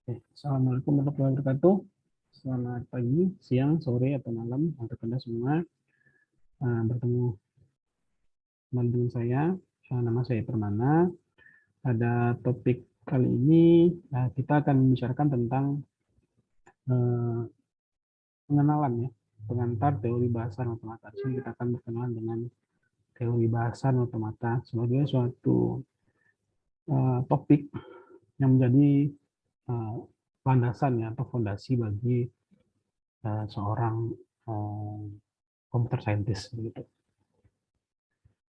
Assalamualaikum warahmatullahi wabarakatuh. Selamat pagi, siang, sore, atau malam untuk Anda semua. Bertemu kembali dengan saya. Nama saya Permana. Pada topik kali ini kita akan membicarakan tentang eh, pengenalan ya, pengantar teori bahasa dan otomata. Di sini kita akan berkenalan dengan teori bahasa dan otomata sebagai suatu topik yang menjadi landasan ya atau fondasi bagi seorang uh, computer scientist begitu.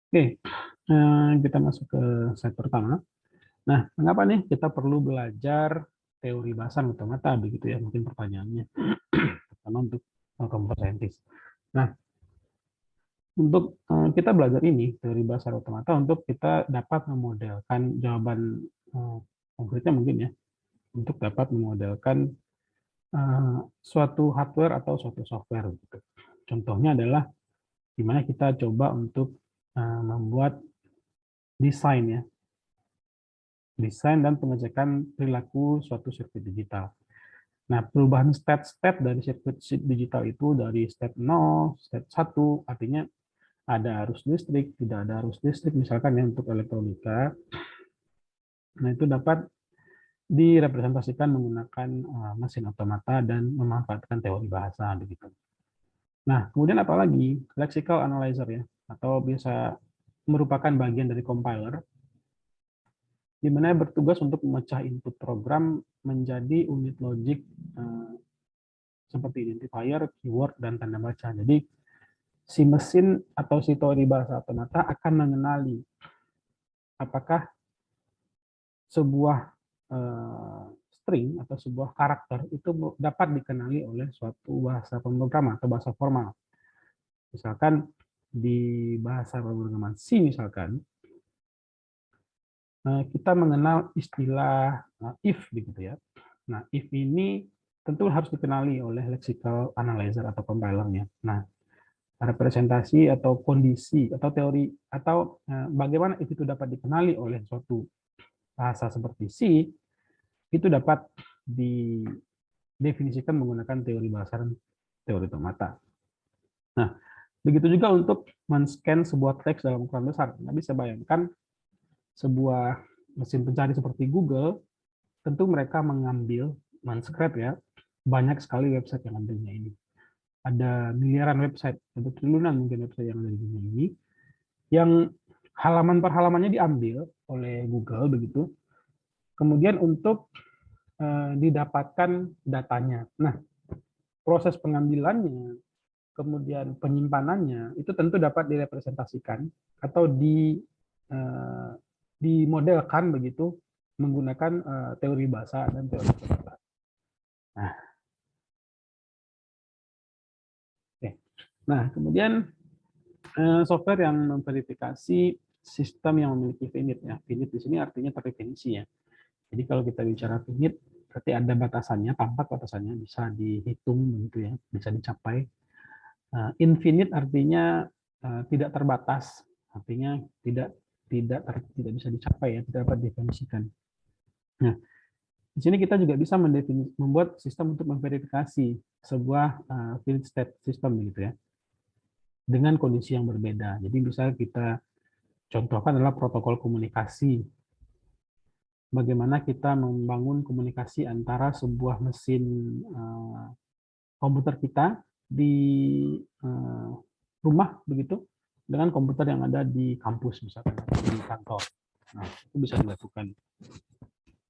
Oke, kita masuk ke slide pertama. Nah, mengapa nih kita perlu belajar teori bahasa dan otomata begitu ya? Mungkin pertanyaannya, pertama untuk computer scientist. Nah, untuk kita belajar ini teori bahasa dan otomata untuk kita dapat memodelkan jawaban konkretnya mungkin ya, untuk dapat memodelkan suatu hardware atau suatu software. Gitu. Contohnya adalah dimana kita coba untuk membuat desain ya, desain dan pengecekan perilaku suatu sirkuit digital. Nah, perubahan state dari sirkuit digital itu dari state 0, state 1, artinya ada arus listrik, tidak ada arus listrik, misalkan ya untuk elektronika. Nah, itu dapat direpresentasikan menggunakan mesin otomata dan memanfaatkan teori bahasa begitu. Nah, kemudian apalagi lexical analyzer ya, atau bisa merupakan bagian dari compiler di mana bertugas untuk memecah input program menjadi unit logik seperti identifier, keyword, dan tanda baca. Jadi, si mesin atau si teori bahasa otomata akan mengenali apakah sebuah string atau sebuah karakter itu dapat dikenali oleh suatu bahasa pemrograman atau bahasa formal. Misalkan di bahasa pemrograman C misalkan, kita mengenal istilah if begitu ya. Nah, if ini tentu harus dikenali oleh lexical analyzer atau compilernya. Nah, representasi atau kondisi atau teori atau bagaimana if itu dapat dikenali oleh suatu bahasa seperti C, itu dapat didefinisikan menggunakan teori bahasa dan teori otomata. Nah, begitu juga untuk men-scan sebuah teks dalam ukuran besar. Anda bisa bayangkan sebuah mesin pencari seperti Google, tentu mereka mengambil, men-scrape ya, banyak sekali website yang ada di dunia ini. Ada miliaran website, ada triliunan mungkin website yang ada di dunia ini, yang halaman per halamannya diambil oleh Google begitu, kemudian untuk didapatkan datanya. Nah, proses pengambilannya, kemudian penyimpanannya, itu tentu dapat direpresentasikan atau dimodelkan begitu menggunakan teori bahasa dan teori bahasa. Nah, okay. Nah, kemudian software yang memverifikasi sistem yang memiliki finite ya. Finite di sini artinya terdefinisi ya. Jadi kalau kita bicara finite berarti ada batasannya, tampak batasannya bisa dihitung begitu ya, bisa dicapai. Infinite artinya tidak terbatas, artinya tidak bisa dicapai ya, tidak dapat didefinisikan. Nah, di sini kita juga bisa membuat sistem untuk memverifikasi sebuah finite state system begitu ya, dengan kondisi yang berbeda. Jadi bisa kita contohkan adalah protokol komunikasi. Bagaimana kita membangun komunikasi antara sebuah mesin komputer kita di rumah begitu dengan komputer yang ada di kampus misalkan di kantor. Nah, itu bisa dilakukan.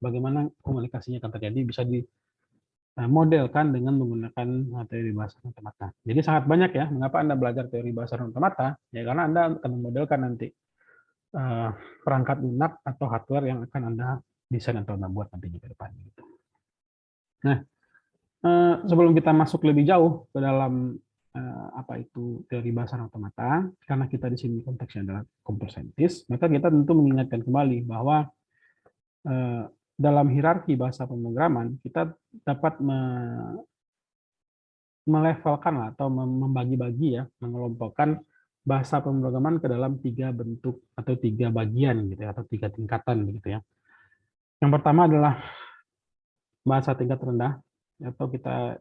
Bagaimana komunikasinya akan terjadi bisa dimodelkan dengan menggunakan teori bahasa otomata. Jadi sangat banyak ya mengapa Anda belajar teori bahasa otomata ya karena Anda akan memodelkan nanti perangkat lunak atau hardware yang akan Anda desain atau Anda buat nantinya ke depan gitu. Nah, sebelum kita masuk lebih jauh ke dalam apa itu teori bahasa otomata, karena kita di sini konteksnya adalah computer scientist, maka kita tentu mengingatkan kembali bahwa dalam hierarki bahasa pemrograman kita dapat melevelkan atau membagi-bagi ya, mengelompokkan bahasa pemrograman ke dalam 3 bentuk atau 3 bagian gitu ya, atau 3 tingkatan begitu ya. Yang pertama adalah bahasa tingkat rendah atau kita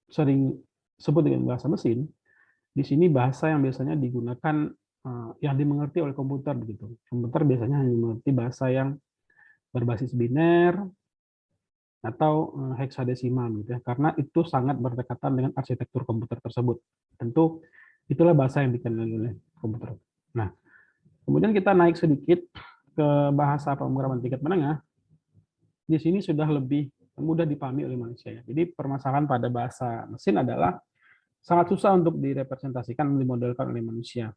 sering sebut dengan bahasa mesin, di sini bahasa yang biasanya digunakan yang dimengerti oleh komputer begitu. Komputer biasanya hanya mengerti bahasa yang berbasis biner atau heksadesimal gitu ya, karena itu sangat berdekatan dengan arsitektur komputer tersebut. Tentu itulah bahasa yang dikenal oleh komputer. Nah, kemudian kita naik sedikit ke bahasa pemrograman tingkat menengah. Di sini sudah lebih mudah dipahami oleh manusia. Jadi permasalahan pada bahasa mesin adalah sangat susah untuk direpresentasikan, dimodelkan oleh manusia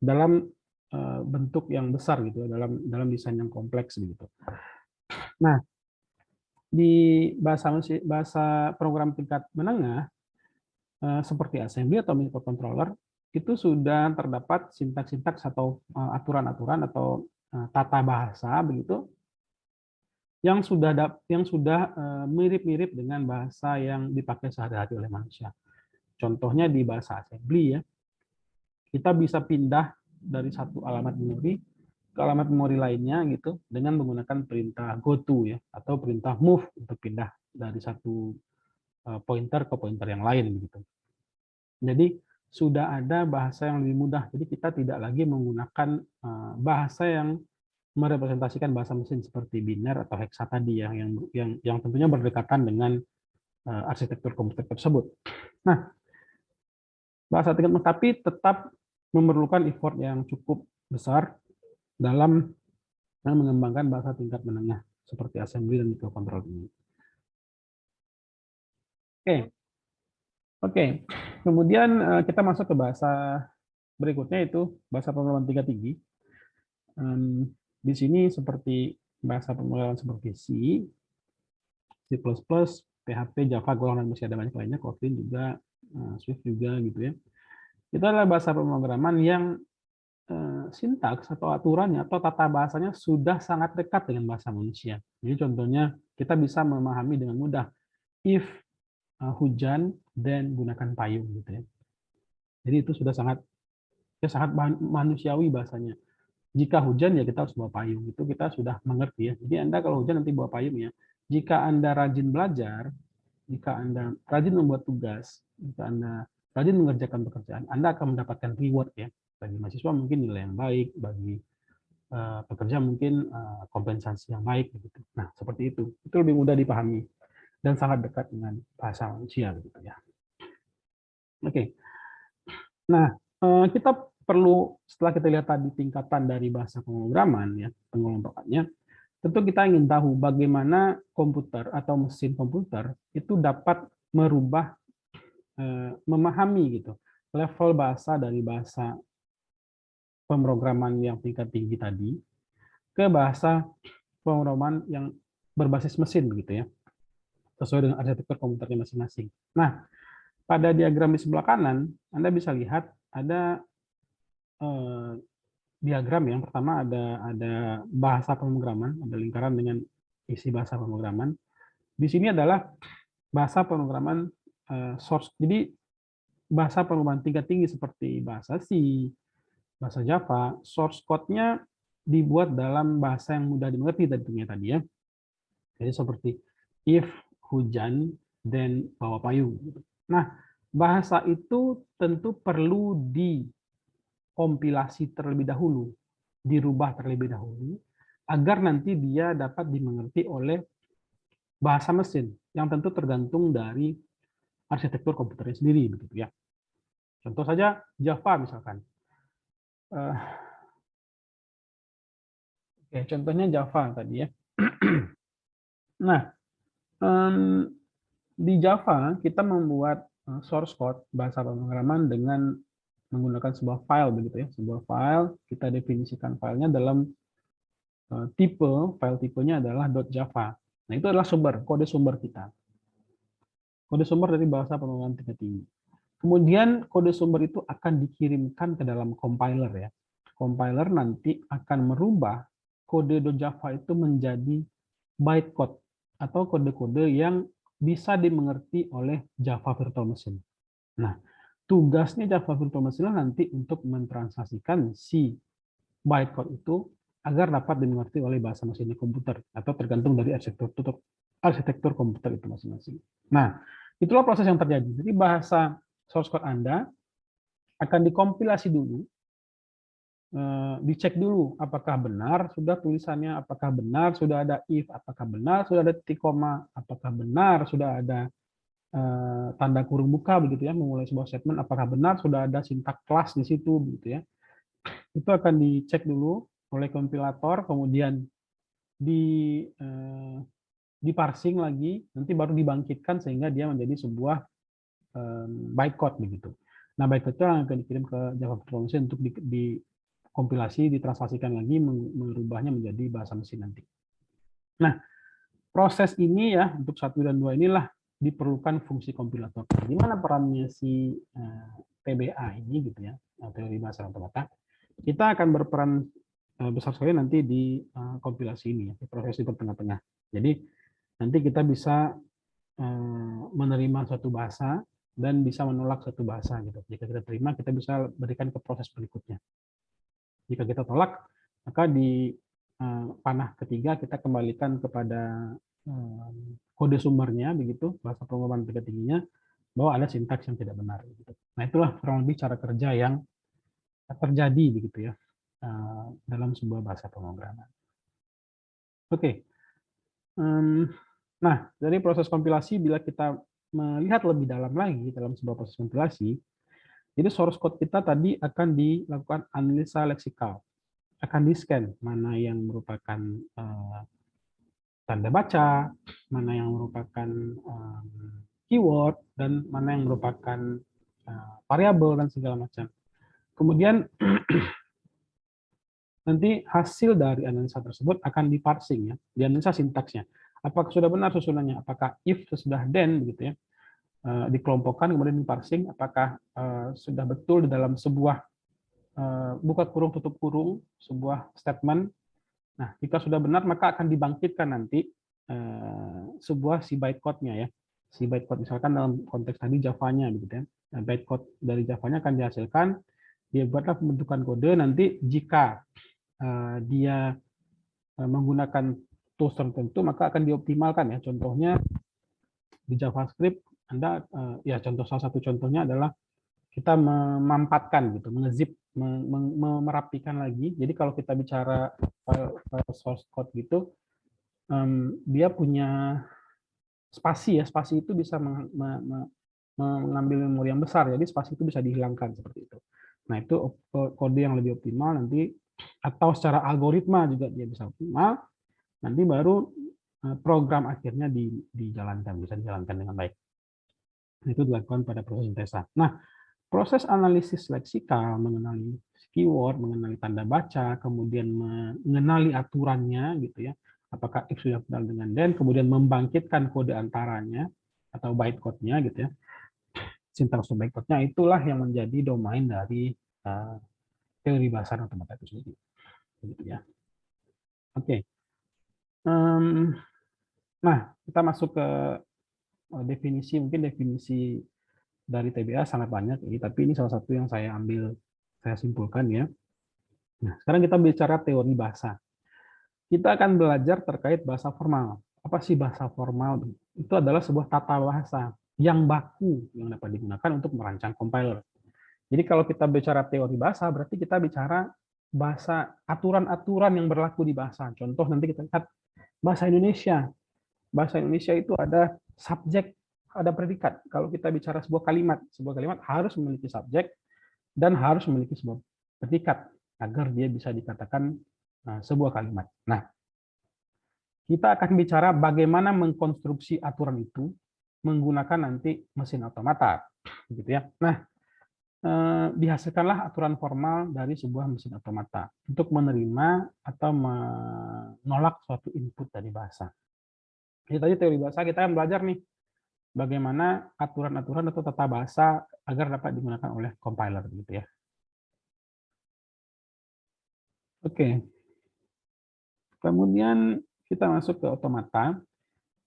dalam bentuk yang besar gitu, dalam desain yang kompleks begitu. Nah, di bahasa program tingkat menengah seperti assembly atau microcontroller itu sudah terdapat sintaks-sintaks atau aturan-aturan atau tata bahasa begitu yang sudah mirip-mirip dengan bahasa yang dipakai sehari-hari oleh manusia. Contohnya di bahasa assembly ya, kita bisa pindah dari satu alamat memori ke alamat memori lainnya gitu dengan menggunakan perintah goto ya atau perintah move untuk pindah dari satu pointer ke pointer yang lain begitu. Jadi sudah ada bahasa yang lebih mudah. Jadi kita tidak lagi menggunakan bahasa yang merepresentasikan bahasa mesin seperti biner atau hexa tadi yang tentunya berdekatan dengan arsitektur komputer tersebut. Nah, bahasa tingkat tapi tetap memerlukan effort yang cukup besar dalam mengembangkan bahasa tingkat menengah seperti assembly dan microcontroller ini. Oke. Kemudian kita masuk ke bahasa berikutnya itu bahasa pemrograman tingkat tinggi. Di sini seperti bahasa pemrograman seperti C, C++, PHP, Java, Golang, dan masih ada banyak lainnya, Kotlin juga, Swift juga gitu ya. Itu adalah bahasa pemrograman yang sintaks atau aturannya atau tata bahasanya sudah sangat dekat dengan bahasa manusia. Jadi contohnya kita bisa memahami dengan mudah if hujan dan gunakan payung gitu ya. Jadi itu sudah sangat manusiawi bahasanya. Jika hujan ya kita harus bawa payung. Itu kita sudah mengerti ya. Jadi Anda kalau hujan nanti bawa payung ya. Jika Anda rajin belajar, jika Anda rajin membuat tugas, jika Anda rajin mengerjakan pekerjaan, Anda akan mendapatkan reward ya. Bagi mahasiswa mungkin nilai yang baik, bagi pekerja mungkin kompensasi yang baik begitu. Nah, seperti itu. Itu lebih mudah dipahami dan sangat dekat dengan bahasa manusia gitu ya. Oke. Nah, kita perlu setelah kita lihat tadi tingkatan dari bahasa pemrograman ya, pengelompokannya, tentu kita ingin tahu bagaimana komputer atau mesin komputer itu dapat merubah memahami gitu level bahasa dari bahasa pemrograman yang tingkat tinggi tadi ke bahasa pemrograman yang berbasis mesin begitu ya, sesuai dengan arsitektur komputernya masing-masing. Nah, pada diagram di sebelah kanan Anda bisa lihat ada diagram yang pertama ada bahasa pemrograman, ada lingkaran dengan isi bahasa pemrograman. Di sini adalah bahasa pemrograman source. Jadi bahasa pemrograman tingkat tinggi seperti bahasa C, bahasa Java, source code-nya dibuat dalam bahasa yang mudah dimengerti tentunya tadi ya. Jadi seperti if hujan dan bawa payung. Nah, bahasa itu tentu perlu dikompilasi terlebih dahulu, dirubah terlebih dahulu, agar nanti dia dapat dimengerti oleh bahasa mesin, yang tentu tergantung dari arsitektur komputernya sendiri, begitu ya. Contoh saja Java misalkan. Oke, contohnya Java tadi ya. Nah, di Java kita membuat source code bahasa pemrograman dengan menggunakan sebuah file begitu ya, sebuah file. Kita definisikan filenya dalam file tipenya adalah .java. Nah, itu adalah kode sumber kita. Kode sumber dari bahasa pemrograman tingkat tinggi. Kemudian kode sumber itu akan dikirimkan ke dalam compiler ya. Compiler nanti akan merubah kode .java itu menjadi bytecode atau kode-kode yang bisa dimengerti oleh Java Virtual Machine. Nah, tugasnya Java Virtual Machine nanti untuk mentranslasikan si bytecode itu agar dapat dimengerti oleh bahasa mesin komputer atau tergantung dari arsitektur arsitektur komputer itu masing-masing. Nah, itulah proses yang terjadi. Jadi bahasa source code Anda akan dikompilasi dulu, dicek dulu apakah benar sudah tulisannya, apakah benar sudah ada if, apakah benar sudah ada titik koma, apakah benar sudah ada tanda kurung buka begitu ya, memulai sebuah statement, apakah benar sudah ada sintak kelas di situ begitu ya. Itu akan dicek dulu oleh kompilator, kemudian di parsing lagi, nanti baru dibangkitkan sehingga dia menjadi sebuah bytecode begitu. Nah, bytecode itu akan dikirim ke Java Virtual Machine untuk dikompilasi, ditranslasikan lagi, merubahnya menjadi bahasa mesin nanti. Nah, proses ini ya untuk 1 dan 2 inilah diperlukan fungsi kompilator. Di mana perannya si TBA ini gitu ya, teori bahasa otomata. Kita akan berperan besar sekali nanti di kompilasi ini ya, di proses di tengah-tengah. Jadi nanti kita bisa menerima suatu bahasa dan bisa menolak suatu bahasa gitu. Jika kita terima, kita bisa berikan ke proses berikutnya. Jika kita tolak, maka di panah ketiga kita kembalikan kepada kode sumbernya begitu, bahasa pemrograman tingkat tingginya, bahwa ada sintaks yang tidak benar gitu. Nah, itulah kurang lebih cara kerja yang terjadi begitu ya dalam sebuah bahasa pemrograman. Oke. Nah, dari proses kompilasi, bila kita melihat lebih dalam lagi dalam sebuah proses kompilasi, jadi source code kita tadi akan dilakukan analisa leksikal, akan di-scan mana yang merupakan tanda baca, mana yang merupakan keyword, dan mana yang merupakan variabel dan segala macam. Kemudian nanti hasil dari analisa tersebut akan diparsing ya, dianalisa sintaksnya. Apakah sudah benar susunannya? Apakah if sesudah then begitu ya? Dikelompokkan kemudian diparsing apakah sudah betul di dalam sebuah buka kurung tutup kurung sebuah statement. Nah, jika sudah benar maka akan dibangkitkan nanti sebuah si bytecode-nya ya. Si bytecode misalkan dalam konteks tadi Java-nya begitu ya. Nah, bytecode dari Java-nya akan dihasilkan, dia buatlah pembentukan kode nanti jika dia menggunakan tools tertentu maka akan dioptimalkan ya. Contohnya di JavaScript Anda ya salah satu contohnya adalah kita memampatkan gitu, mengezip, merapikan lagi. Jadi kalau kita bicara file source code gitu, dia punya spasi ya, spasi itu bisa mengambil memori yang besar, jadi spasi itu bisa dihilangkan seperti itu. Nah, itu kode yang lebih optimal nanti, atau secara algoritma juga dia bisa optimal, nanti baru program akhirnya dijalankan, bisa dijalankan dengan baik. Itu dilakukan pada proses sintesa. Nah, proses analisis leksikal, mengenali keyword, mengenali tanda baca, kemudian mengenali aturannya gitu ya, apakah if sudah kenal dengan then, kemudian membangkitkan kode antaranya atau bytecode-nya gitu ya, sintaks bytecode-nya, itulah yang menjadi domain dari teori bahasa otomata itu sendiri. Gitu ya. Oke. Nah, kita masuk ke definisi, mungkin definisi dari TBA sangat banyak, tapi ini salah satu yang saya simpulkan ya. Nah, sekarang kita bicara teori bahasa. Kita akan belajar terkait bahasa formal. Apa sih bahasa formal? Itu adalah sebuah tata bahasa yang baku yang dapat digunakan untuk merancang compiler. Jadi kalau kita bicara teori bahasa, berarti kita bicara bahasa, aturan-aturan yang berlaku di bahasa. Contoh nanti kita lihat bahasa Indonesia. Bahasa Indonesia itu ada subjek, ada predikat. Kalau kita bicara sebuah kalimat harus memiliki subjek dan harus memiliki sebuah predikat agar dia bisa dikatakan sebuah kalimat. Nah, kita akan bicara bagaimana mengkonstruksi aturan itu menggunakan nanti mesin otomata, gitu ya. Nah, dihasilkanlah aturan formal dari sebuah mesin otomata untuk menerima atau menolak suatu input dari bahasa. Jadi tadi teori bahasa kita akan belajar nih bagaimana aturan-aturan atau tata bahasa agar dapat digunakan oleh compiler, gitu ya. Oke. Kemudian kita masuk ke otomata.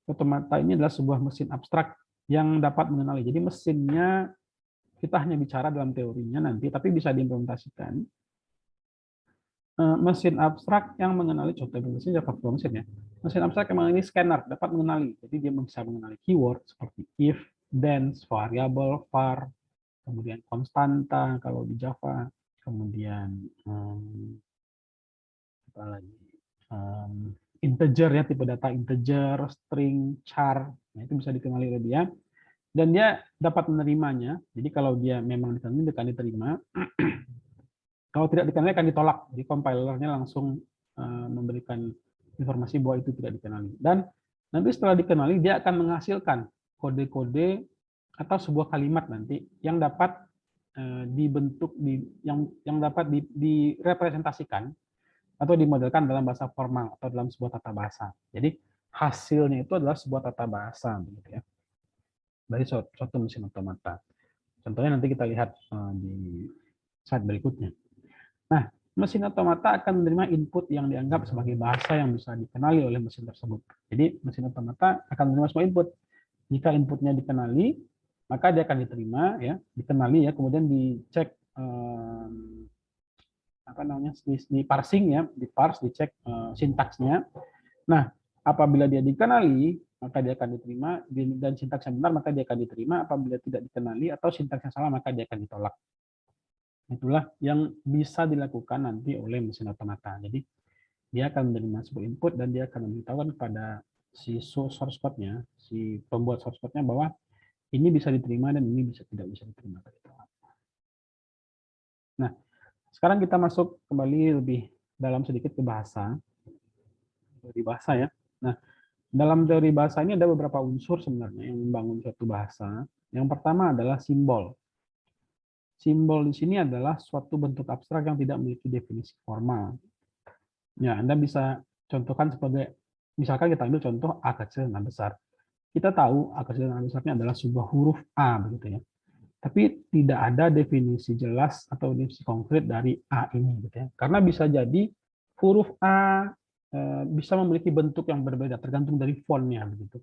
Otomata ini adalah sebuah mesin abstrak yang dapat mengenali. Jadi mesinnya kita hanya bicara dalam teorinya nanti, tapi bisa diimplementasikan. Mesin abstrak yang mengenali, contoh mesin Java Virtual Machine ya. Mesin abstrak memang ini scanner, dapat mengenali. Jadi dia bisa mengenali keyword seperti if, then, variable, var, kemudian konstanta kalau di Java, kemudian apa lagi, integer ya, tipe data integer, string, char, nah, itu bisa dikenali oleh dia. Dan dia dapat menerimanya. Jadi kalau dia memang dikenali, akan diterima. Kalau tidak dikenali akan ditolak. Jadi compilernya langsung memberikan informasi bahwa itu tidak dikenali. Dan nanti setelah dikenali dia akan menghasilkan kode-kode atau sebuah kalimat nanti yang dapat dibentuk yang dapat direpresentasikan atau dimodelkan dalam bahasa formal atau dalam sebuah tata bahasa. Jadi hasilnya itu adalah sebuah tata bahasa begitu ya. Dari suatu mesin otomata. Contohnya nanti kita lihat di slide berikutnya. Nah, mesin otomata akan menerima input yang dianggap sebagai bahasa yang bisa dikenali oleh mesin tersebut. Jadi, mesin otomata akan menerima semua input. Jika inputnya dikenali, maka dia akan diterima, ya, dikenali ya, kemudian dicek apa namanya, di parsing ya, di parse, dicek sintaksnya. Nah, apabila dia dikenali, maka dia akan diterima, dan sintaks yang benar maka dia akan diterima. Apabila tidak dikenali atau sintaks yang salah maka dia akan ditolak. Itulah yang bisa dilakukan nanti oleh mesin otomata. Jadi dia akan menerima sebuah input dan dia akan memberitahukan kepada si source code-nya, si pembuat source code-nya bahwa ini bisa diterima dan ini tidak bisa diterima. Nah, sekarang kita masuk kembali lebih dalam sedikit ke bahasa. Teori bahasa ya. Nah, dalam teori bahasa ini ada beberapa unsur sebenarnya yang membangun suatu bahasa. Yang pertama adalah simbol. Simbol di sini adalah suatu bentuk abstrak yang tidak memiliki definisi formal. Ya, Anda bisa contohkan sebagai, misalkan kita ambil contoh A kecil dan A besar. Kita tahu A kecil dan A besarnya adalah sebuah huruf A, begitu ya. Tapi tidak ada definisi jelas atau definisi konkret dari A ini, gitu ya. Karena bisa jadi huruf A bisa memiliki bentuk yang berbeda, tergantung dari fontnya, begitu.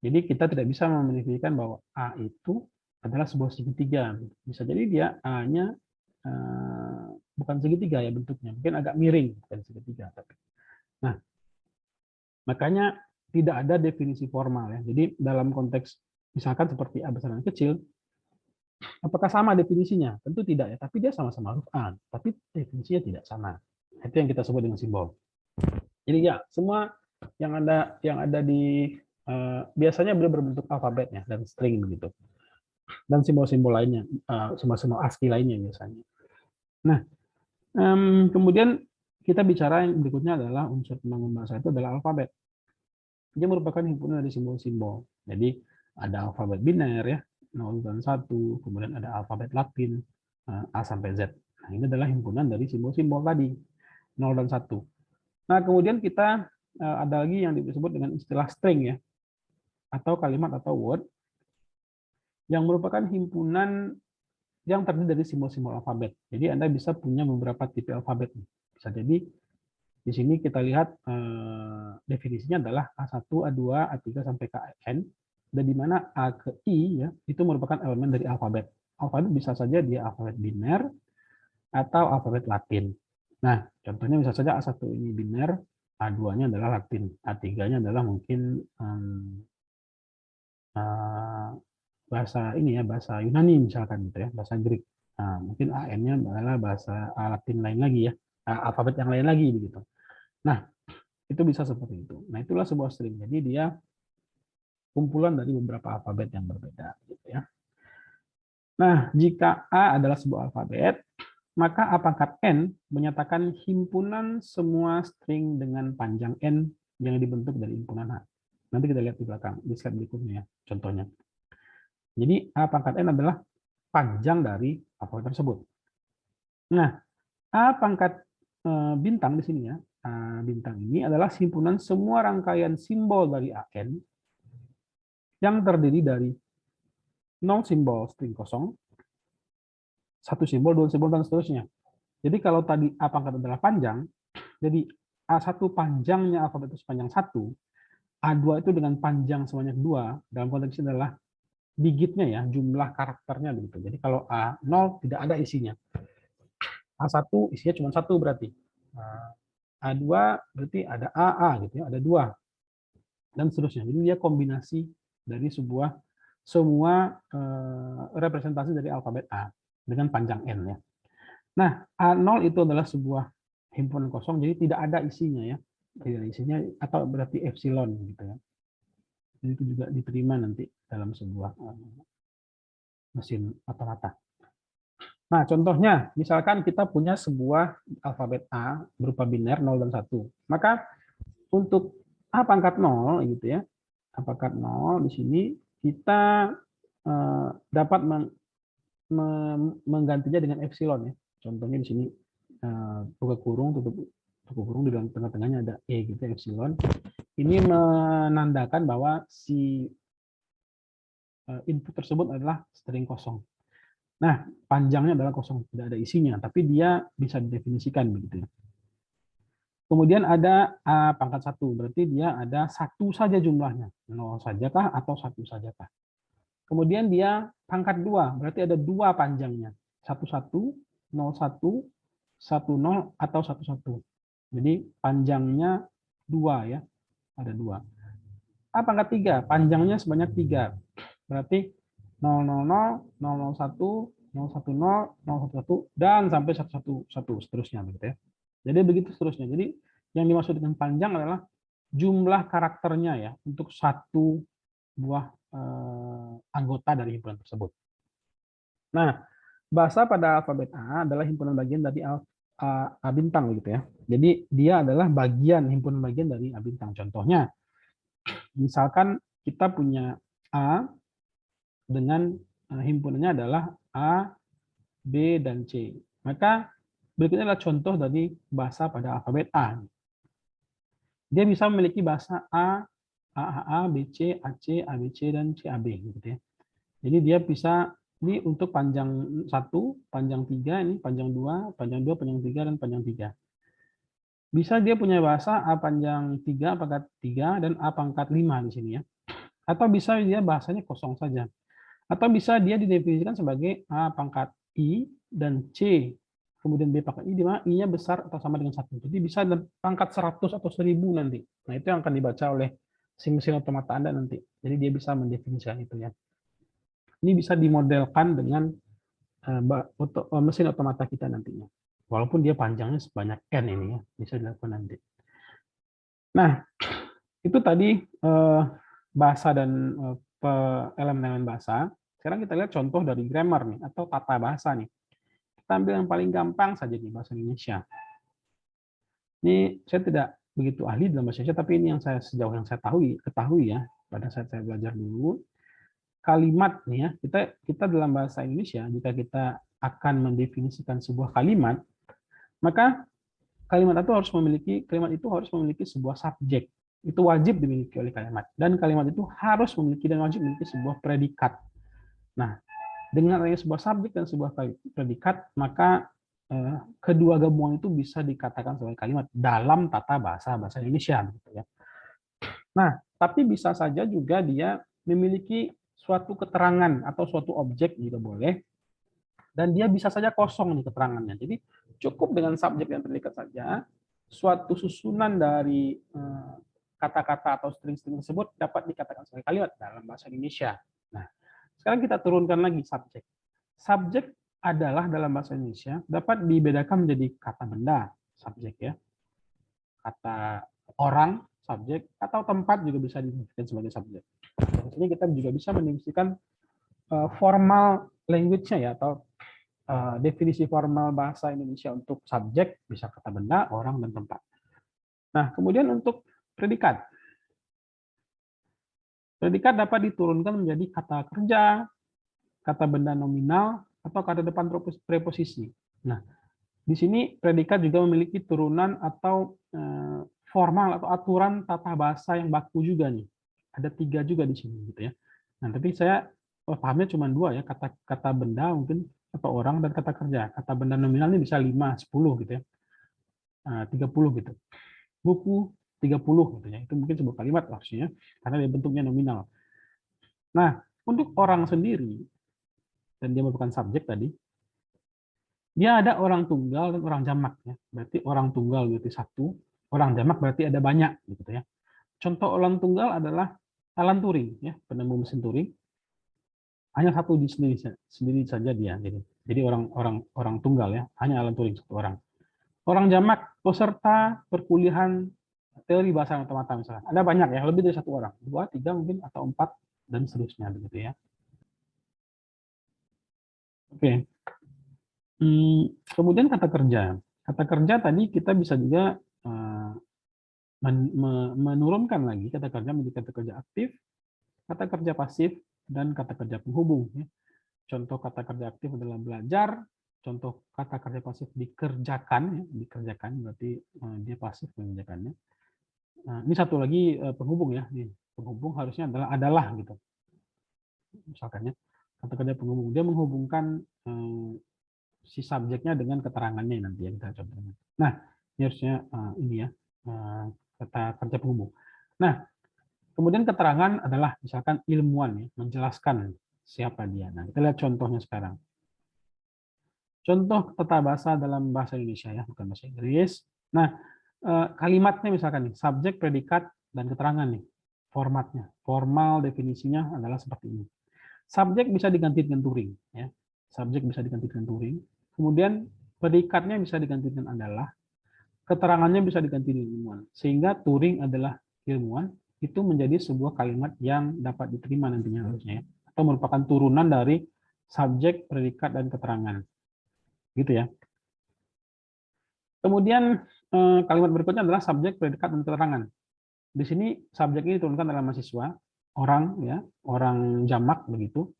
Jadi kita tidak bisa mendefinisikan bahwa A itu adalah sebuah segitiga. Bisa jadi dia A-nya bukan segitiga ya bentuknya, mungkin agak miring, bukan segitiga. Nah, makanya tidak ada definisi formal ya. Jadi dalam konteks misalkan seperti A besar dan kecil, apakah sama definisinya? Tentu tidak ya, tapi dia sama-sama huruf A, tapi definisinya tidak sama. Itu yang kita sebut dengan simbol. Jadi ya, semua yang ada di biasanya berbentuk alfabetnya dan string begitu. Dan simbol-simbol lainnya, simbol-simbol ASCII lainnya biasanya. Nah, kemudian kita bicara yang berikutnya adalah unsur pembangun bahasa itu adalah alfabet. Dia merupakan himpunan dari simbol-simbol. Jadi ada alfabet biner ya, 0 dan 1, kemudian ada alfabet Latin, A sampai Z. Nah, ini adalah himpunan dari simbol-simbol tadi, 0 dan 1. Nah, kemudian kita ada lagi yang disebut dengan istilah string ya, atau kalimat atau word, yang merupakan himpunan yang terdiri dari simbol-simbol alfabet. Jadi Anda bisa punya beberapa tipe alfabet. Bisa jadi di sini kita lihat definisinya adalah A1, A2, A3 sampai ke N, dan di mana A ke I ya, itu merupakan elemen dari alfabet. Alfabet bisa saja dia alfabet biner atau alfabet Latin. Nah, contohnya bisa saja A1 ini biner, A2-nya adalah Latin, A3-nya adalah mungkin bahasa ini ya, bahasa Yunani misalkan gitu ya, bahasa Greek. Nah, mungkin AN-nya adalah bahasa Latin lain lagi ya, alfabet yang lain lagi begitu. Nah, itu bisa seperti itu. Nah, itulah sebuah string. Jadi dia kumpulan dari beberapa alfabet yang berbeda gitu ya. Nah, jika A adalah sebuah alfabet, maka A pangkat N menyatakan himpunan semua string dengan panjang N yang dibentuk dari himpunan A. Nanti kita lihat di belakang, di slide berikutnya ya, contohnya. Jadi A pangkat N adalah panjang dari alfabet tersebut. Nah, A pangkat bintang di sini ya, A bintang ini adalah himpunan semua rangkaian simbol dari AN yang terdiri dari 0 simbol string kosong, 1 simbol, 2 simbol, dan seterusnya. Jadi kalau tadi A pangkat adalah panjang, jadi A1 panjangnya alfabet itu sepanjang 1, A2 itu dengan panjang sebanyak 2, dalam konteks ini adalah digitnya ya, jumlah karakternya begitu. Jadi kalau A0 tidak ada isinya. A1 isinya cuma 1 berarti. A2 berarti ada AA gitu ya, ada 2. dan seterusnya. Jadi dia kombinasi dari semua representasi dari alfabet A dengan panjang N ya. Nah, A0 itu adalah sebuah himpunan kosong, jadi tidak ada isinya ya. Tidak ada isinya atau berarti epsilon gitu ya. Jadi itu juga diterima nanti dalam sebuah mesin otomata. Nah, contohnya, misalkan kita punya sebuah alfabet A berupa biner 0 dan 1. Maka untuk A pangkat 0 gitu ya, A pangkat 0 di sini kita dapat menggantinya dengan epsilon ya. Contohnya di sini buka kurung, tutup kurung, di dalam tengah-tengahnya ada E gitu, epsilon. Ini menandakan bahwa si input tersebut adalah string kosong. Nah, panjangnya adalah kosong, tidak ada isinya, tapi dia bisa didefinisikan begitu ya. Kemudian ada A pangkat 1, berarti dia ada satu saja jumlahnya, 0 sajakah atau 1 sajakah. Kemudian dia pangkat 2, berarti ada 2 panjangnya, 11, 01, 10 atau 11. Jadi panjangnya 2 ya, ada 2. A pangkat 3, panjangnya sebanyak 3. Berarti 000, 001, 010, 011 dan sampai 111 seterusnya begitu ya. Jadi begitu seterusnya. Jadi yang dimaksud dengan panjang adalah jumlah karakternya ya untuk satu buah anggota dari himpunan tersebut. Nah, bahasa pada alfabet A adalah himpunan bagian dari A bintang gitu ya. Jadi dia adalah himpunan bagian dari A bintang. Contohnya, misalkan kita punya A dengan himpunannya adalah A, B, dan C. Maka berikutnya adalah contoh dari bahasa pada alfabet A. Dia bisa memiliki bahasa A, AAA, BC, AC, ABC, dan CAB. Gitu ya. Jadi dia bisa, ini untuk panjang 1, panjang 3, ini panjang 2, panjang 2, panjang 3, dan panjang 3. Bisa dia punya bahasa A panjang 3, pangkat 3, dan A pangkat 5 di sini ya. Atau bisa dia bahasanya kosong saja. Atau bisa dia didefinisikan sebagai A pangkat I dan C, kemudian B pangkat I, di mana I-nya besar atau sama dengan 1. Jadi bisa pangkat 100 atau 1000 nanti. Nah, itu yang akan dibaca oleh mesin otomata Anda nanti. Jadi dia bisa mendefinisikan itu ya. Ini bisa dimodelkan dengan mesin otomata kita nantinya. Walaupun dia panjangnya sebanyak N ini ya, bisa dilakukan nanti. Nah, itu tadi bahasa dan elemen-elemen bahasa. Sekarang kita lihat contoh dari grammar nih, atau tata bahasa nih. Kita ambil yang paling gampang saja di bahasa Indonesia. Ini saya tidak begitu ahli dalam bahasa Indonesia, tapi ini yang sejauh yang saya ketahui ya, pada saat saya belajar dulu, kalimat nih ya, kita dalam bahasa Indonesia, jika kita akan mendefinisikan sebuah kalimat, maka kalimat itu harus memiliki sebuah subjek. Itu wajib dimiliki oleh kalimat. Dan kalimat itu harus memiliki dan wajib memiliki sebuah predikat. Nah, dengan adanya sebuah subjek dan sebuah predikat, maka kedua gabungan itu bisa dikatakan sebagai kalimat dalam tata bahasa Indonesia. Gitu ya. Nah, tapi bisa saja juga dia memiliki suatu keterangan atau suatu objek juga boleh, dan dia bisa saja kosong nih keterangannya. Jadi cukup dengan subjek dan predikat saja, suatu susunan dari kata-kata atau string-string tersebut dapat dikatakan sebagai kalimat dalam bahasa Indonesia. Nah, sekarang kita turunkan lagi subjek. Subjek adalah dalam bahasa Indonesia dapat dibedakan menjadi kata benda, subjek ya, kata orang, subjek, atau tempat juga bisa didefinisikan sebagai subjek. Di sini kita juga bisa mendefinisikan formal language-nya ya, atau definisi formal bahasa Indonesia untuk subjek bisa kata benda, orang, dan tempat. Nah, kemudian untuk predikat. Predikat dapat diturunkan menjadi kata kerja, kata benda nominal, atau kata depan preposisi. Nah, di sini predikat juga memiliki turunan atau formal atau aturan tata bahasa yang baku juga nih. Ada 3 juga di sini gitu ya. Nah, tapi saya pahamnya cuma 2 ya, kata benda mungkin atau orang, dan kata kerja. Kata benda nominal ini bisa 5, 10 gitu ya. 30 gitu. Buku 30 gitu ya. Itu mungkin sebuah kalimat maksudnya karena dia bentuknya nominal. Nah, untuk orang sendiri, dan dia merupakan subjek tadi, dia ada orang tunggal dan orang jamak ya. Berarti orang tunggal berarti 1, orang jamak berarti ada banyak gitu ya. Contoh ulang tunggal adalah Alan Turing, ya, penemu mesin Turing. Hanya satu di sendiri saja dia. Jadi orang tunggal, ya, hanya Alan Turing satu orang. Orang jamak peserta perkuliahan teori bahasa otomata misalnya. Ada banyak, ya, lebih dari satu orang, 2, 3 mungkin, atau 4, dan seterusnya begitu, ya. Oke. Kemudian kata kerja. Kata kerja tadi kita bisa juga menurunkan lagi kata kerja menjadi kata kerja aktif, kata kerja pasif, dan kata kerja penghubung. Ya. Contoh kata kerja aktif adalah belajar. Contoh kata kerja pasif dikerjakan, ya. Dikerjakan berarti dia pasif mengerjakannya. Nah, ini satu lagi penghubung, ya. Nih, penghubung harusnya adalah gitu. Misalkan, ya, kata kerja penghubung dia menghubungkan si subjeknya dengan keterangannya nanti yang kita contohnya. Nah, ini harusnya ini, ya, kata kerja penghubung. Nah, kemudian keterangan adalah misalkan ilmuwan, ya, menjelaskan siapa dia. Nah, kita lihat contohnya sekarang. Contoh tata bahasa dalam bahasa Indonesia, ya, bukan bahasa Inggris. Nah, kalimatnya misalkan nih, subjek, predikat, dan keterangan nih. Formatnya, formal definisinya adalah seperti ini. Subjek bisa diganti dengan Turing, ya. Subjek bisa diganti dengan Turing. Kemudian predikatnya bisa diganti dengan adalah, keterangannya bisa diganti dengan ilmuwan. Sehingga Turing adalah ilmuwan, itu menjadi sebuah kalimat yang dapat diterima nantinya harusnya, ya. Atau merupakan turunan dari subjek, predikat, dan keterangan. Gitu, ya. Kemudian kalimat berikutnya adalah subjek, predikat, dan keterangan. Di sini subjek ini diturunkan dalam mahasiswa, orang, ya, orang jamak begitu.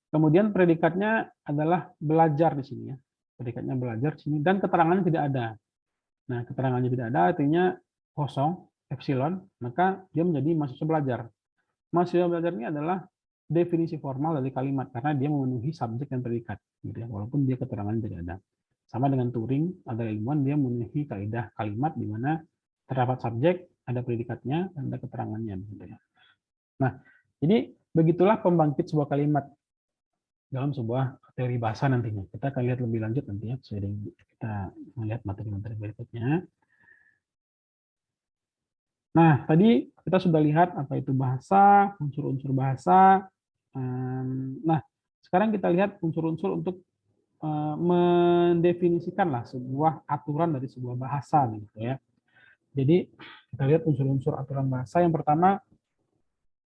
Kemudian predikatnya adalah belajar di sini, ya. Predikatnya belajar di sini, dan keterangannya tidak ada. Nah, keterangannya tidak ada artinya kosong, epsilon, maka dia menjadi mahasiswa belajar. Mahasiswa belajar ini adalah definisi formal dari kalimat karena dia memenuhi subjek dan predikat, gitu, ya, walaupun dia keterangan tidak ada. Sama dengan Turing, ada ilmuwan, dia memenuhi kaidah kalimat di mana terdapat subjek, ada predikatnya, dan ada keterangannya, gitu, ya. Nah, jadi begitulah pembangkit sebuah kalimat dalam sebuah teori bahasa nantinya. Kita akan lihat lebih lanjut nanti, ya, seiring kita melihat materi-materi berikutnya. Nah, tadi kita sudah lihat apa itu bahasa, unsur-unsur bahasa. Nah, sekarang kita lihat unsur-unsur untuk mendefinisikanlah sebuah aturan dari sebuah bahasa, gitu, ya. Jadi kita lihat unsur-unsur aturan bahasa. Yang pertama,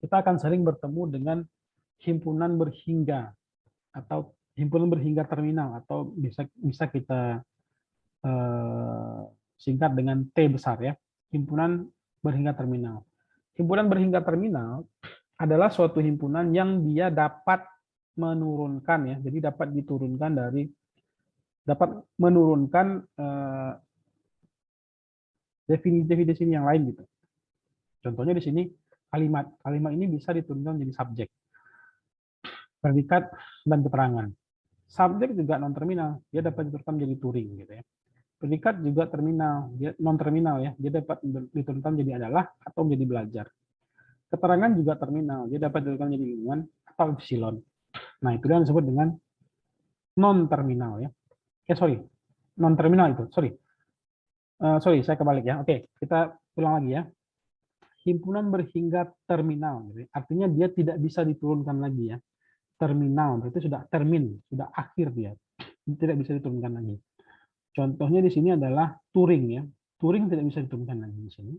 kita akan sering bertemu dengan himpunan berhingga atau himpunan berhingga terminal, atau bisa kita singkat dengan T besar, ya, himpunan berhingga terminal. Himpunan berhingga terminal adalah suatu himpunan yang dia dapat menurunkan, ya, jadi dapat diturunkan dari, dapat menurunkan definisi yang lain, gitu. Contohnya di sini kalimat ini bisa diturunkan menjadi subjek, predikat, dan keterangan. Subjek juga non terminal, dia dapat diturunkan menjadi Turing, gitu, ya. Predikat juga terminal, dia non terminal, ya, dia dapat diturunkan menjadi adalah atau menjadi belajar. Keterangan juga terminal, dia dapat diturunkan menjadi ilmuwan atau epsilon. Nah, itu yang disebut dengan non terminal, ya. Sorry, non terminal itu, sorry, saya kebalik, ya. Oke, kita ulang lagi, ya. Himpunan berhingga terminal, gitu. Artinya dia tidak bisa diturunkan lagi, ya. Terminal berarti sudah termin, sudah akhir dia, tidak bisa diturunkan lagi. Contohnya di sini adalah Turing, ya. Turing tidak bisa diturunkan lagi di sini.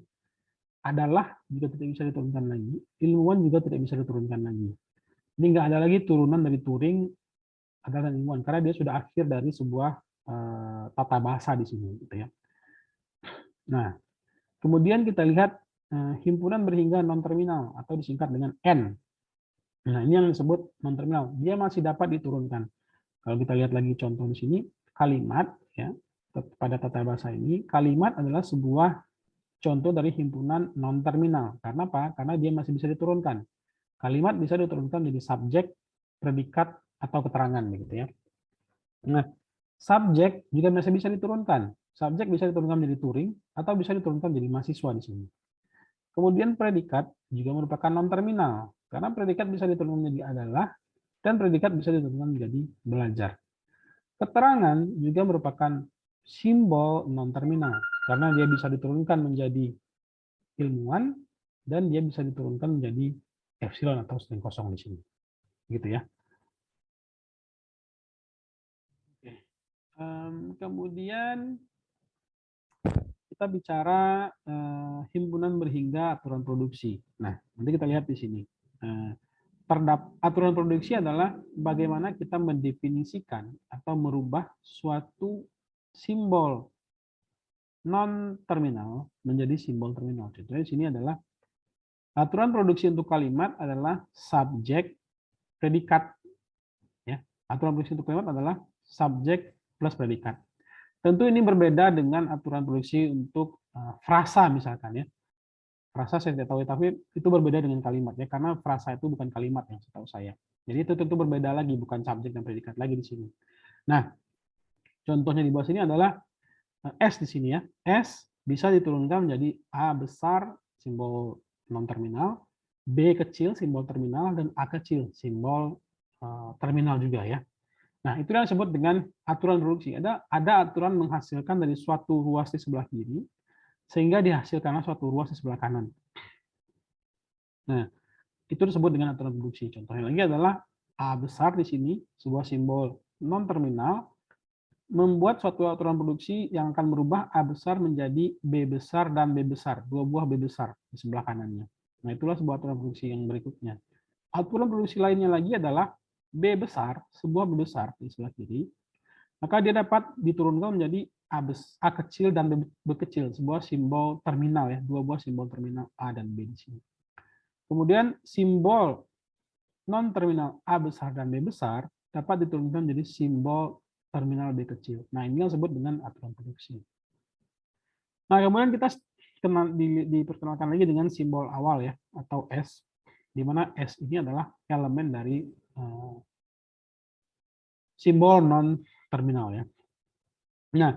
Adalah juga tidak bisa diturunkan lagi. Ilmuwan juga tidak bisa diturunkan lagi. Ini nggak ada lagi turunan dari Turing, adalah ilmuwan, karena dia sudah akhir dari sebuah tata bahasa di sini, gitu, ya. Nah, kemudian kita lihat himpunan berhingga non terminal atau disingkat dengan N. Nah, ini yang disebut non terminal. Dia masih dapat diturunkan. Kalau kita lihat lagi contoh di sini, kalimat, ya, pada tata bahasa ini, kalimat adalah sebuah contoh dari himpunan non terminal. Karena apa? Karena dia masih bisa diturunkan. Kalimat bisa diturunkan menjadi subjek, predikat, atau keterangan, begitu, ya. Nah, subjek juga masih bisa diturunkan. Subjek bisa diturunkan menjadi Turing atau bisa diturunkan menjadi mahasiswa di sini. Kemudian predikat juga merupakan non terminal karena predikat bisa diturunkan menjadi adalah dan predikat bisa diturunkan menjadi belajar. Keterangan juga merupakan simbol non terminal karena dia bisa diturunkan menjadi ilmuwan dan dia bisa diturunkan menjadi epsilon atau string kosong di sini. Gitu ya. Kemudian kita bicara himpunan berhingga aturan produksi. Nah, nanti kita lihat di sini. Aturan produksi adalah bagaimana kita mendefinisikan atau merubah suatu simbol non-terminal menjadi simbol terminal. Contohnya di sini adalah aturan produksi untuk kalimat adalah subjek predikat. Ya. Aturan produksi untuk kalimat adalah subjek plus predikat. Tentu ini berbeda dengan aturan produksi untuk frasa misalkan ya. Frasa saya tidak tahu, tapi itu berbeda dengan kalimat ya, karena frasa itu bukan kalimat yang setahu saya. Jadi itu tentu berbeda lagi, bukan subjek dan predikat lagi di sini. Nah, contohnya di bawah sini adalah S di sini ya. S bisa diturunkan menjadi A besar simbol non terminal, B kecil simbol terminal, dan A kecil simbol terminal juga ya. Nah, itu yang disebut dengan aturan produksi. Ada aturan menghasilkan dari suatu ruas di sebelah kiri, sehingga dihasilkanlah suatu ruas di sebelah kanan. Nah, itu disebut dengan aturan produksi. Contohnya lagi adalah A besar di sini, sebuah simbol non-terminal, membuat suatu aturan produksi yang akan merubah A besar menjadi B besar dan B besar, dua buah B besar di sebelah kanannya. Nah, itulah sebuah aturan produksi yang berikutnya. Aturan produksi lainnya lagi adalah B besar, sebuah B besar di sebelah kiri, maka dia dapat diturunkan menjadi A kecil dan B kecil, sebuah simbol terminal ya, dua buah simbol terminal A dan B di sini. Kemudian simbol non-terminal A besar dan B besar dapat diturunkan menjadi simbol terminal B kecil. Nah, ini yang disebut dengan aturan produksi. Nah, kemudian kita diperkenalkan lagi dengan simbol awal ya, atau S, di mana S ini adalah elemen dari simbol non-terminal ya. Nah,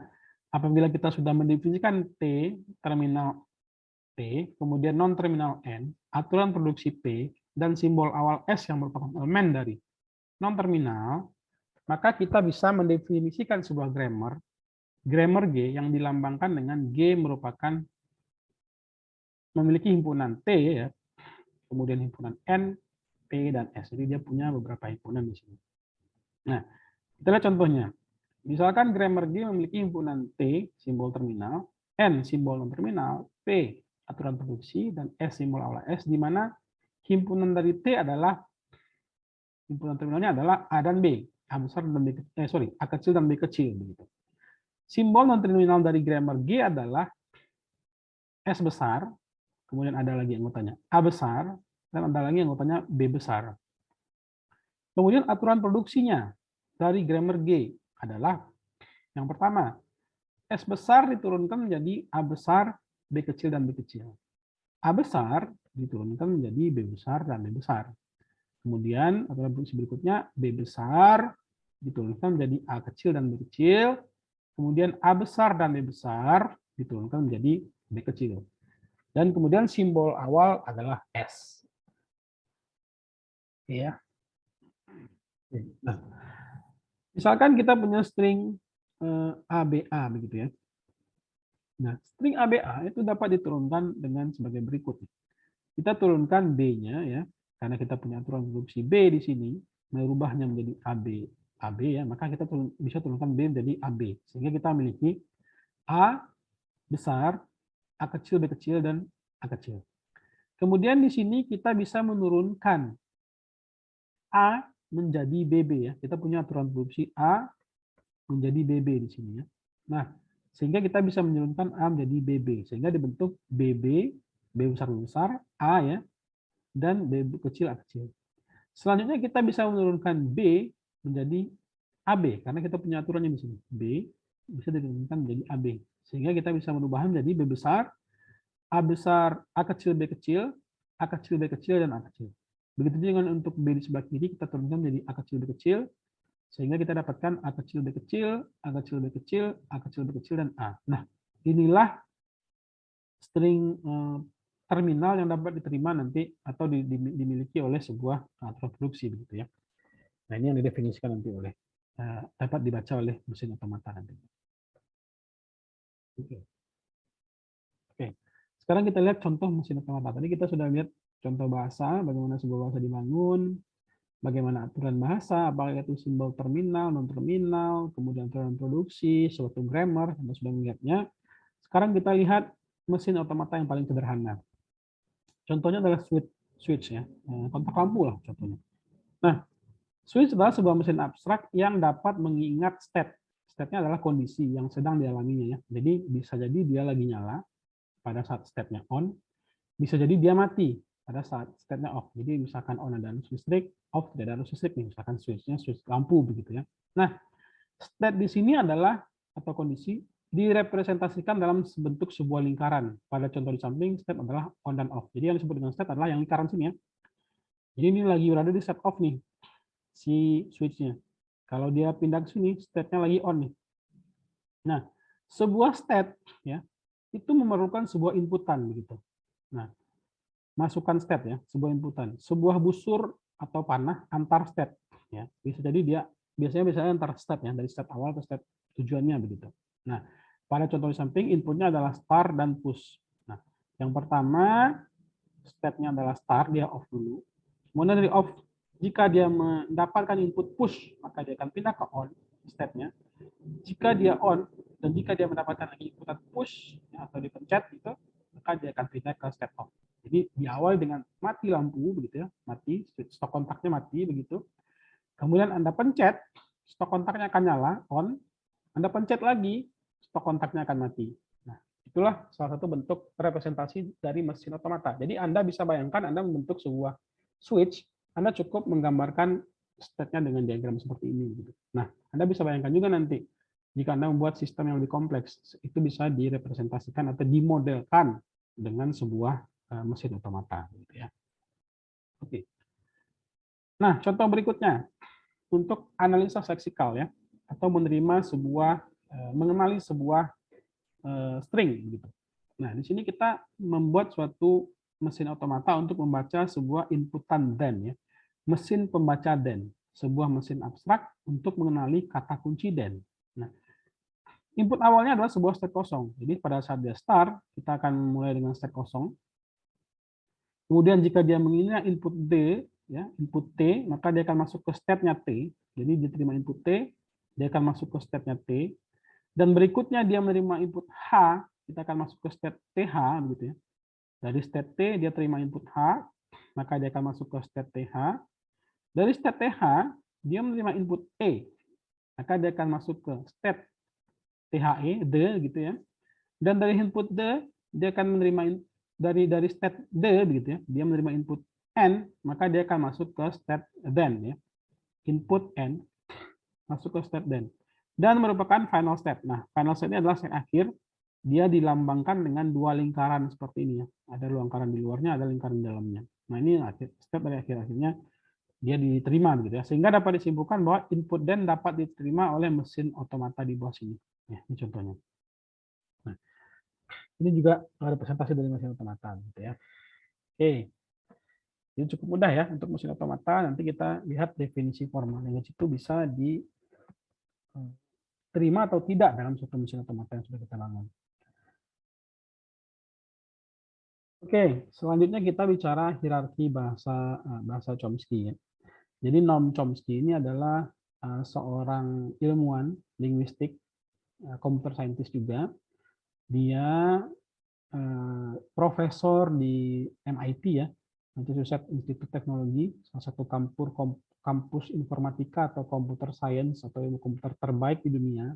apabila kita sudah mendefinisikan T, terminal T, kemudian non-terminal N, aturan produksi P, dan simbol awal S yang merupakan elemen dari non-terminal, maka kita bisa mendefinisikan sebuah grammar G yang dilambangkan dengan G merupakan memiliki himpunan T ya, kemudian himpunan N, P, dan S. Jadi dia punya beberapa himpunan di sini. Nah, kita lihat contohnya. Misalkan grammar G memiliki himpunan T, simbol terminal, N, simbol non-terminal, P, aturan produksi, dan S, simbol awal S, di mana himpunan dari T adalah, himpunan terminalnya adalah A dan B, A besar dan B, A kecil dan B kecil. Begitu. Simbol non-terminal dari grammar G adalah S besar, kemudian ada lagi anggotanya A besar, dan ada lagi anggotanya B besar. Kemudian aturan produksinya dari grammar G adalah yang pertama, S besar diturunkan menjadi A besar, B kecil, dan B kecil. A besar diturunkan menjadi B besar dan B besar. Kemudian aturan produksi berikutnya, B besar diturunkan menjadi A kecil dan B kecil. Kemudian A besar dan B besar diturunkan menjadi B kecil. Dan kemudian simbol awal adalah S. Ya. Nah, misalkan kita punya string ABA begitu ya. Nah, string ABA itu dapat diturunkan dengan sebagai berikut. Kita turunkan B-nya ya, karena kita punya aturan produksi B di sini, merubahnya menjadi AB ya, maka kita bisa turunkan B menjadi AB. Sehingga kita memiliki A besar, A kecil, B kecil, dan A kecil. Kemudian di sini kita bisa menurunkan A menjadi BB ya. Kita punya aturan produksi A menjadi BB di sini ya. Nah, sehingga kita bisa menurunkan A menjadi BB. Sehingga dibentuk BB, B besar, A ya, dan B kecil, A kecil. Selanjutnya kita bisa menurunkan B menjadi AB, karena kita punya aturannya di sini. B bisa diturunkan menjadi AB. Sehingga kita bisa merubahnya menjadi B besar, A besar, A kecil, B kecil, A kecil, B kecil, dan A kecil. Begitu juga dengan untuk B di sebelah kiri, kita turunkan menjadi A kecil, B kecil, sehingga kita dapatkan A kecil, B kecil, A kecil, B kecil, A kecil, B kecil, dan A. Nah, inilah string terminal yang dapat diterima nanti atau dimiliki oleh sebuah aturan produksi begitu ya. Nah, ini yang didefinisikan nanti oleh dapat dibaca oleh mesin otomata nanti. Oke. Sekarang kita lihat contoh mesin otomata. Tadi kita sudah lihat contoh bahasa, bagaimana sebuah bahasa dibangun, bagaimana aturan bahasa, apakah itu simbol terminal, non-terminal, kemudian aturan produksi, suatu grammar, Anda sudah melihatnya. Sekarang kita lihat mesin otomata yang paling sederhana. Contohnya adalah switch ya, kontak lampu lah contohnya. Nah, switch adalah sebuah mesin abstrak yang dapat mengingat state. State-nya adalah kondisi yang sedang dialaminya ya. Jadi bisa jadi dia lagi nyala pada saat state-nya on, bisa jadi dia mati pada saat state-nya off. Jadi misalkan on ada arus listrik, off tidak ada arus listrik nih, misalkan switch-nya switch lampu begitu ya. Nah, state di sini adalah atau kondisi direpresentasikan dalam bentuk sebuah lingkaran. Pada contoh di samping, state adalah on dan off. Jadi yang disebut dengan state adalah yang lingkaran sini ya. Jadi ini lagi berada di state off nih, si switch-nya. Kalau dia pindah ke sini, state-nya lagi on nih. Nah, sebuah state ya, itu memerlukan sebuah inputan begitu. Nah, masukkan state ya, sebuah inputan. Sebuah busur atau panah antar state ya. Bisa jadi dia biasanya antar state ya, dari state awal ke state tujuannya begitu. Nah, pada contoh di samping inputnya adalah start dan push. Nah, yang pertama state-nya adalah start, dia off dulu. Kemudian dari off, jika dia mendapatkan input push, maka dia akan pindah ke on state-nya. Jika dia on dan jika dia mendapatkan lagi inputan push ya, atau dipencet gitu, maka dia akan pindah ke state off. Jadi diawali dengan mati lampu begitu ya, mati, stok kontaknya mati begitu. Kemudian Anda pencet, stok kontaknya akan nyala, on. Anda pencet lagi, stok kontaknya akan mati. Nah, itulah salah satu bentuk representasi dari mesin otomata. Jadi Anda bisa bayangkan Anda membentuk sebuah switch, Anda cukup menggambarkan state-nya dengan diagram seperti ini. Nah, Anda bisa bayangkan juga nanti, jika Anda membuat sistem yang lebih kompleks, itu bisa direpresentasikan atau dimodelkan dengan sebuah mesin otomata. Gitu ya. Oke. Nah, contoh berikutnya untuk analisa leksikal ya, atau menerima sebuah mengenali sebuah string gitu. Nah, di sini kita membuat suatu mesin otomata untuk membaca sebuah inputan den ya. Mesin pembaca den, sebuah mesin abstrak untuk mengenali kata kunci den. Nah, input awalnya adalah sebuah state kosong. Jadi pada saat dia start, kita akan mulai dengan state kosong. Kemudian jika dia mengingat input D, ya, input T, maka dia akan masuk ke state-nya T. Jadi diterima input T, dia akan masuk ke state-nya T. Dan berikutnya dia menerima input H, kita akan masuk ke state TH, begitu ya. Dari state T dia terima input H, maka dia akan masuk ke state TH. Dari state TH dia menerima input E, maka dia akan masuk ke state THE, D, gitu ya. Dan dari input D dia akan menerima dari state D, begitu ya. Dia menerima input N, maka dia akan masuk ke state then, ya. Input N masuk ke state then. Dan merupakan final state. Nah, final state-nya adalah state akhir. Dia dilambangkan dengan dua lingkaran seperti ini ya. Ada lingkaran di luarnya, ada lingkaran di dalamnya. Nah, ini step dari akhir-akhirnya dia diterima gitu ya. Sehingga dapat disimpulkan bahwa input then dapat diterima oleh mesin otomata di bawah sini. Ya, ini contohnya. Nah, ini juga representasi dari mesin otomata gitu ya. Oke. Ini cukup mudah ya untuk mesin otomata. Nanti kita lihat definisi formal language itu bisa diterima atau tidak dalam suatu mesin otomata yang sudah kita bangun. Oke, selanjutnya kita bicara hierarki bahasa Chomsky ya. Jadi Noam Chomsky ini adalah seorang ilmuwan linguistik, computer scientist juga. Dia profesor di MIT ya, Massachusetts Institute Teknologi, salah satu kampus informatika atau computer science atau ilmu komputer terbaik di dunia.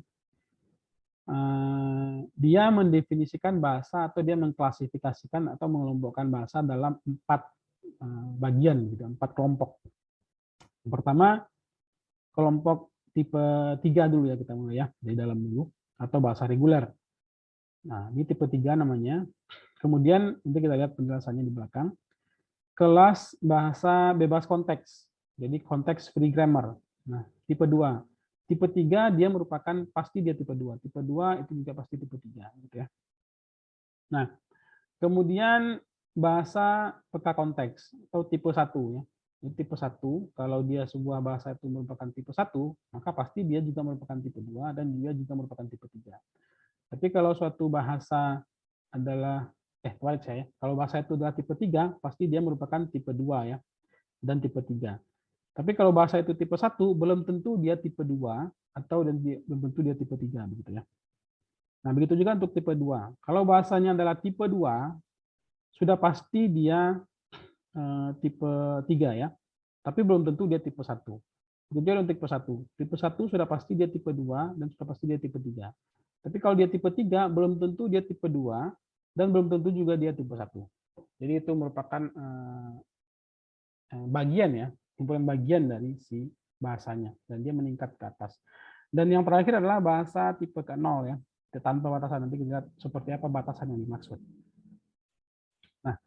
Dia mendefinisikan bahasa atau dia mengklasifikasikan atau mengelompokkan bahasa dalam 4 bagian, gitu, 4 kelompok. Yang pertama, kelompok tipe 3 dulu ya, kita mulai ya, dari dalam dulu, atau bahasa reguler. Nah, ini tipe 3 namanya. Kemudian nanti kita lihat penjelasannya di belakang. Kelas bahasa bebas konteks, jadi konteks free grammar. Nah, tipe 2. Tipe 3 dia merupakan pasti dia tipe 2. Tipe 2 itu juga pasti tipe 3 gitu ya. Nah, kemudian bahasa peka konteks atau tipe 1 ya. Ini tipe 1, kalau dia sebuah bahasa itu merupakan tipe 1, maka pasti dia juga merupakan tipe 2 dan dia juga merupakan tipe 3. Tapi kalau suatu bahasa adalah Balik saya. Kalau bahasa itu adalah tipe 3, pasti dia merupakan tipe 2 ya, dan tipe 3. Tapi kalau bahasa itu tipe 1, belum tentu dia tipe 2 atau belum tentu dia tipe 3 begitu ya. Nah, begitu juga untuk tipe 2. Kalau bahasanya adalah tipe 2, sudah pasti dia tipe 3 ya. Tapi belum tentu dia tipe 1. Jadi untuk tipe 1. Tipe 1 sudah pasti dia tipe 2 dan sudah pasti dia tipe 3. Tapi kalau dia tipe 3, belum tentu dia tipe 2 dan belum tentu juga dia tipe 1. Jadi itu merupakan bagian ya, kumpulan bagian dari si bahasanya dan dia meningkat ke atas. Dan yang terakhir adalah bahasa tipe ke-0 ya, tanpa batasan. Nanti kita lihat seperti apa batasan yang dimaksud. Nah,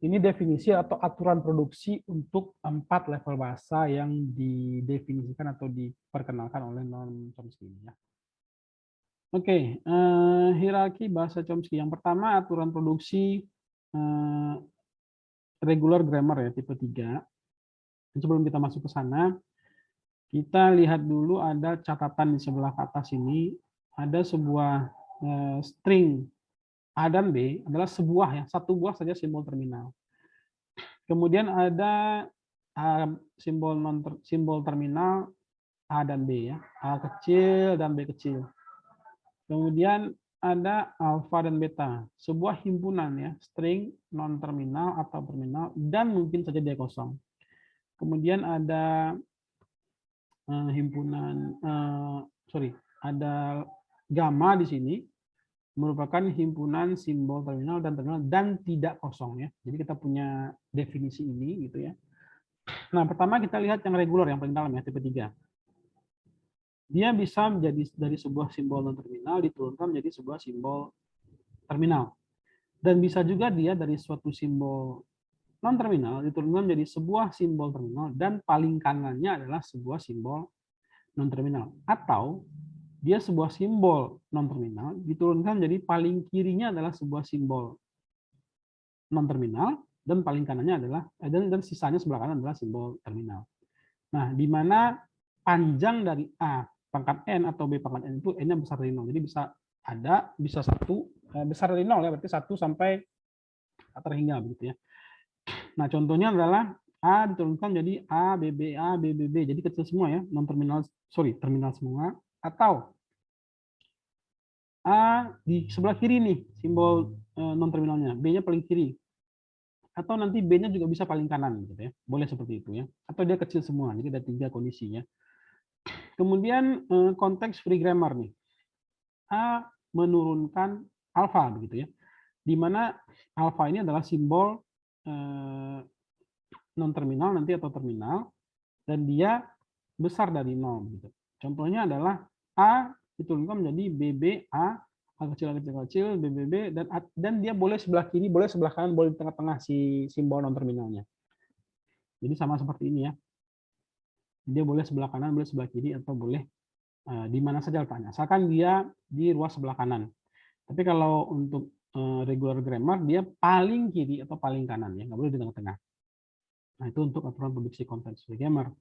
ini definisi atau aturan produksi untuk 4 level bahasa yang didefinisikan atau diperkenalkan oleh Noam Chomsky ya. Oke, hierarki bahasa Chomsky. Yang pertama aturan produksi regular grammar ya tipe 3. Sebelum kita masuk ke sana, kita lihat dulu ada catatan di sebelah atas ini, ada sebuah string A dan B adalah sebuah ya, satu buah saja simbol terminal. Kemudian ada simbol terminal A dan B ya, A kecil dan B kecil. Kemudian ada alfa dan beta, sebuah himpunan ya, string non terminal atau terminal dan mungkin saja dia kosong. Kemudian ada ada gamma di sini merupakan himpunan simbol terminal dan tidak kosong ya. Jadi kita punya definisi ini gitu ya. Nah, pertama kita lihat yang regular yang paling dalam ya, tipe 3. Dia bisa menjadi dari sebuah simbol non terminal diturunkan menjadi sebuah simbol terminal. Dan bisa juga dia dari suatu simbol non terminal diturunkan menjadi sebuah simbol terminal dan paling kanannya adalah sebuah simbol non terminal, atau dia sebuah simbol non terminal diturunkan menjadi paling kirinya adalah sebuah simbol non terminal dan paling kanannya adalah dan sisanya sebelah kanan adalah simbol terminal. Nah, di mana panjang dari A pangkat n atau B pangkat n itu n-nya besar dari 0. Jadi bisa 1 besar dari 0 ya, berarti 1 sampai terhingga begitu ya. Nah, contohnya adalah A diturunkan jadi A, BB, A, BBB. Jadi kecil semua ya, non terminal, terminal semua. Atau A di sebelah kiri nih, simbol non terminalnya. B-nya paling kiri. Atau nanti B-nya juga bisa paling kanan gitu ya. Boleh seperti itu ya. Atau dia kecil semua. Jadi ada 3 kondisinya. Kemudian konteks free grammar nih. A menurunkan alfa begitu ya. Di mana alfa ini adalah simbol non terminal nanti atau terminal dan dia besar dari 0 gitu. Contohnya adalah A diturunkan menjadi BB A kecil BBB dan dia boleh sebelah kiri, boleh sebelah kanan, boleh di tengah-tengah si simbol non terminalnya. Jadi sama seperti ini ya. Dia boleh sebelah kanan, boleh sebelah kiri atau boleh di mana saja letaknya. Asalkan dia di ruas sebelah kanan. Tapi kalau untuk regular grammar dia paling kiri atau paling kanan ya, nggak boleh di tengah-tengah. Nah, itu untuk aturan produksi konteks free grammar.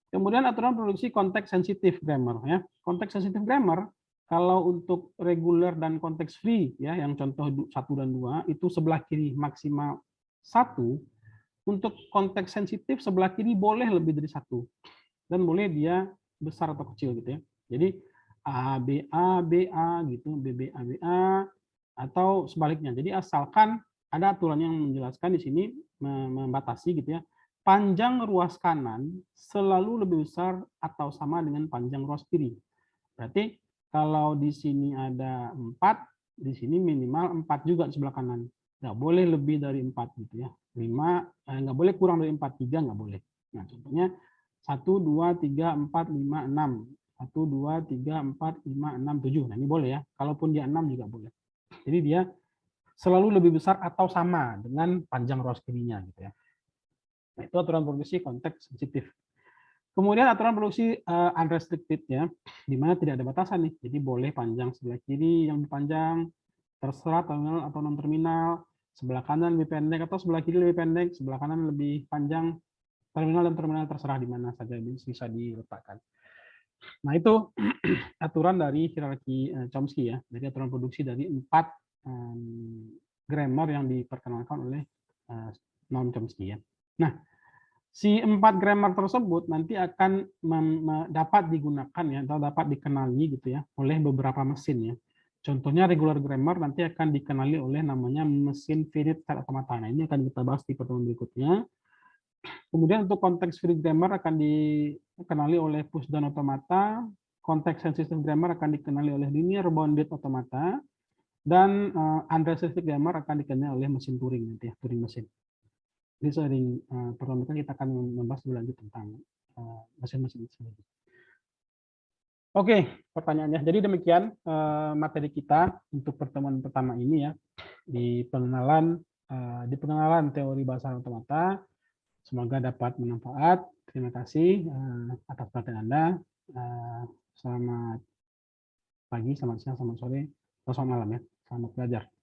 Kemudian aturan produksi konteks sensitif grammar ya. Konteks sensitif grammar kalau untuk regular dan konteks free ya, yang contoh 1 dan 2 itu sebelah kiri maksimal 1. Untuk konteks sensitif sebelah kiri boleh lebih dari 1 dan boleh dia besar atau kecil gitu ya. Jadi A B A gitu, B B A atau sebaliknya. Jadi asalkan ada aturan yang menjelaskan di sini membatasi gitu ya. Panjang ruas kanan selalu lebih besar atau sama dengan panjang ruas kiri. Berarti kalau di sini ada 4, di sini minimal 4 juga di sebelah kanan. Nggak boleh lebih dari 4 gitu ya. 5, nggak boleh kurang dari 4, 3 nggak boleh. Nah, contohnya 1, 2, 3, 4, 5, 6. 1, 2, 3, 4, 5, 6, 7. Nah, ini boleh ya. Kalaupun dia 6 juga boleh. Jadi dia selalu lebih besar atau sama dengan panjang ruas kirinya gitu ya. Nah, itu aturan produksi konteks sensitif. Kemudian aturan produksi unrestricted ya, di mana tidak ada batasan nih. Jadi boleh panjang sebelah kiri yang lebih panjang, terserah terminal atau non terminal, sebelah kanan lebih pendek atau sebelah kiri lebih pendek, sebelah kanan lebih panjang, terminal dan terminal terserah di mana saja bisa diletakkan. Nah, itu aturan dari hierarki Chomsky ya. Jadi aturan produksi dari 4 grammar yang diperkenalkan oleh Noam Chomsky ya. Nah, si 4 grammar tersebut nanti akan dapat digunakan ya atau dapat dikenali gitu ya oleh beberapa mesin ya. Contohnya regular grammar nanti akan dikenali oleh namanya mesin finite style automata. Nah, ini akan kita bahas di pertemuan berikutnya. Kemudian untuk konteks free grammar akan dikenali oleh push down automata, konteks sensitive grammar akan dikenali oleh linear bounded automata, dan unrestricted grammar akan dikenali oleh mesin Turing nanti ya, Turing mesin. Jadi sering pertemuan kita akan membahas lebih lanjut tentang mesin-mesin sendiri. Oke, pertanyaannya. Jadi demikian materi kita untuk pertemuan pertama ini ya di pengenalan teori bahasa otomata. Semoga dapat bermanfaat. Terima kasih atas perhatian Anda. Selamat pagi, selamat siang, selamat sore, atau selamat malam ya. Selamat belajar.